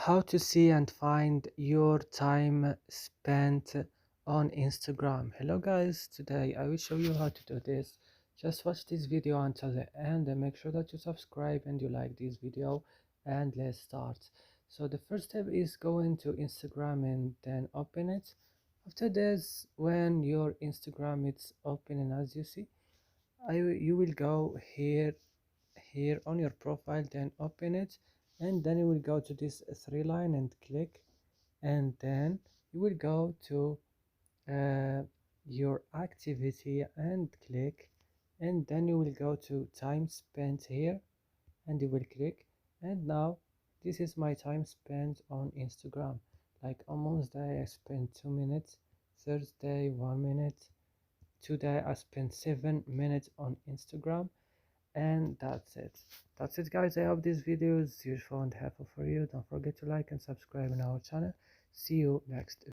How to see and find your time spent on Instagram. Hello guys, today I will show you how to do this. Just watch this video until the end and make sure that you subscribe and you like this video, and let's start. So the first step is go into Instagram and then open it. After this, when your Instagram is opening, as you see, you will go here on your profile, then open it, and then you will go to this three line and click, and then you will go to your activity and click, and then you will go to time spent here and you will click. And now this is my time spent on Instagram. Like on Wednesday I spent 2 minutes, Thursday 1 minute, today I spent 7 minutes on Instagram. And that's it guys. I hope this video is useful and helpful for you. Don't forget to like and subscribe in our channel. See you next